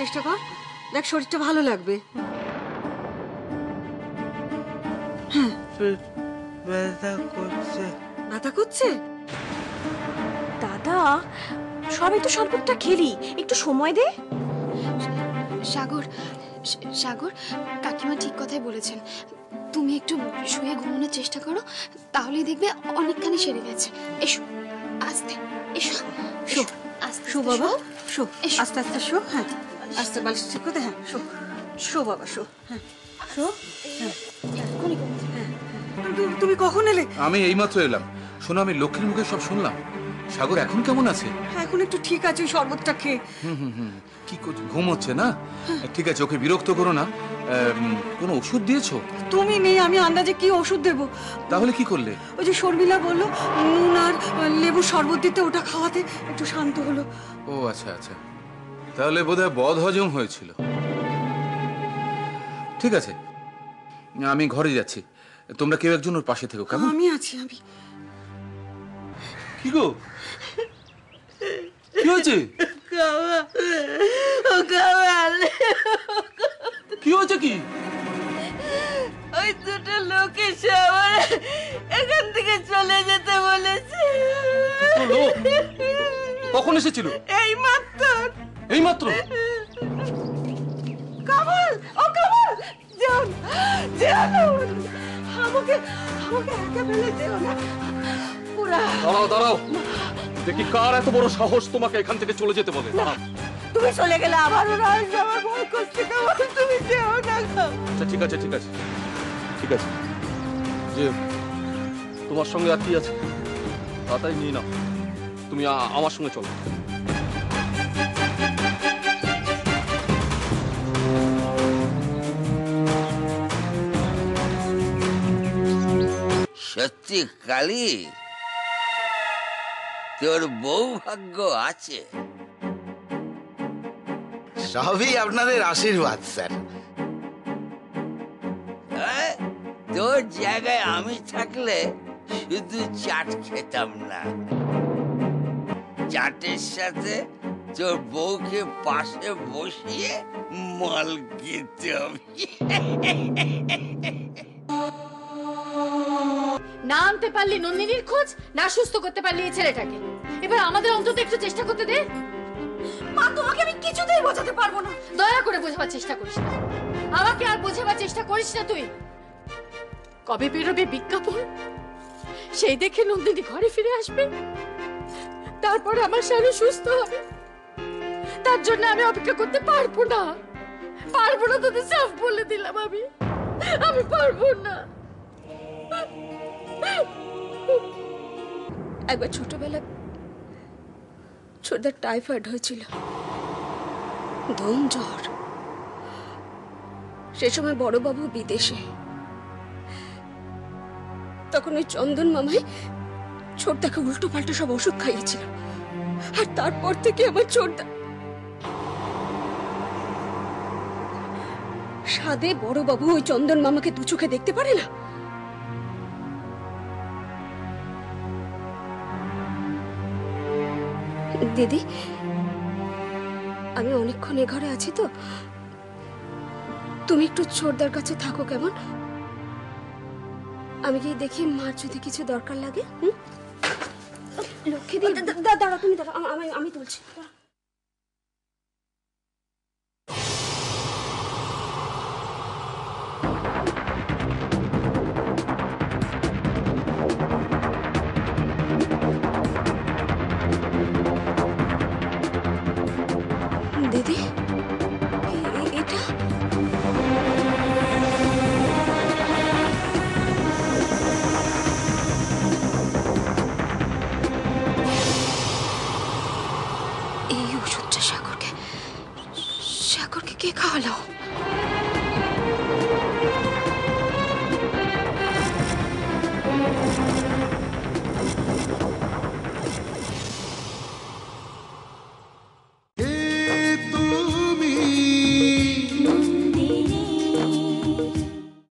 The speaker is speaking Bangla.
চেষ্টা কর, দেখ শরীরটা ভালো লাগবে। হ্যাঁ, ব্যথা করছে। ব্যথা করছে? দাদা সবাই তো শরবতটা খেলি, একটু সময় দে। সাগর, সাগর কাকিমা ঠিক কথাই বলেছেন। তুমি একটু শুয়ে ঘুমানোর চেষ্টা করো, তাহলেই দেখবে অনেকখানি সেরে গেছে। এসো আস্তে, এসো শো, আস্তে শো বাবা, শো, এসো। আস্তে আস্তে শো। হ্যাঁ, আস্তে বালিশ ঠিক করে, হ্যাঁ শো, শো বাবা শো। হ্যাঁ শো। হ্যাঁ, তুমি কখন এলে? আমি এইমাত্র এলাম। শোনো, আমি লক্ষ্মীর মুখে সব শুনলাম। সাগর এখন কেমন আছে? হ্যাঁ, এখন একটু ঠিক আছে, ওই শরবতটা খেয়ে। কি ঘুম হচ্ছে না? ঠিক আছে, ওকে বিরক্ত করো না। কোনো ওষুধ দিয়েছো? তুমি নেই, আমি আন্দাজে কি ওষুধ দেবো। তাহলে কি করলে? ওই যে শর্মিলা বললো নুন আর লেবু শরবত দিতে, ওটা খাওয়াতে একটু শান্ত হলো। ও আচ্ছা আচ্ছা, তাহলে বোধহয় বদ হজম হয়েছিল। ঠিক আছে, আমি ঘরে যাচ্ছি, তোমরা কেউ একজন ওর পাশে থেকো, কেমন? আমি আছি। আমি কি গো, কি হয়েছে? কি হয়েছে? কি ওই দুটো লোক এসে আমার এখান থেকে চলে যেতে বলেছে। লোক কখন এসেছিল? এই মাত্র। এই মাত্র? কামাল, ও কামাল, যাও যাও, আমাকে আমাকে একা ফেলে যেও না। পুরা দাঁড়াও দাঁড়াও, দেখি কার এত বড় সাহস তোমাকে এখান থেকে চলে যেতে বলে। তুমি চলে গেলে আবার ওরা আসবে, আমার ভয় করছে। কামাল, তুমি যেও না। আচ্ছা ঠিক আছে ঠিক আছে ঠিক আছে, যে তোমার সঙ্গে আর কি আছে তাড়াতাড়ি নিয়ে নাও, তুমি আমার সঙ্গে চলো। সত্যি কালী, তোর বউ ভাগ্য আছে। সবই আপনাদের আশীর্বাদ স্যার। তোর জায়গায় আমি থাকলে শুধু চাট খেতাম না, চাটের সাথে তোর বউকে পাশে বসিয়ে মাল খেতাম। না আনতে পারলি নন্দিনীর খোঁজ, না সুস্থ করতে পারলি এই ছেলেটাকে। এবার আমাদের অন্তত একটু চেষ্টা করতে দে। মা, তোমাকে আমি কিছুতেই বোঝাতে পারবো না। দয়া করে বোঝাবার চেষ্টা করিস না, আমাকে আর বোঝাবার চেষ্টা করিস না তুই। কবে বেরোবে বিজ্ঞাপন, সেই দেখে নন্দিনী ঘরে ফিরে আসবে, তারপরে আমার শালু সুস্থ হবে। তার জন্য আমি অপেক্ষা করতে পারবো না, পারবো না। তোদের সাফ বলে দিলাম, আমি পারবো না। একবার ছোটবেলায় ছোটদার টাইফয়েড হয়েছিল, ধুম জ্বর। সে সময় বড়বাবু বিদেশে, তখন ওই চন্দন মামাই ছোটদাকে উল্টো পাল্টা সব ওষুধ খাইয়েছিল। আর তারপর থেকে আমার ছোটদা সাদে বড়বাবু ওই চন্দন মামাকে দু চোখে দেখতে পারে না। দিদি, আমি অনেকক্ষণ এ ঘরে আছি তো, তুমি একটু ছোটদার কাছে থাকো কেমন? আমি গিয়ে দেখি মার যদি কিছু দরকার লাগে। লক্ষ্মী দি, দাঁড়াও, তুমি দাঁড়াও, আমি তুলছি। দিদি, এটা এই ওষুধটা সাগরকে কে খাওয়ালো?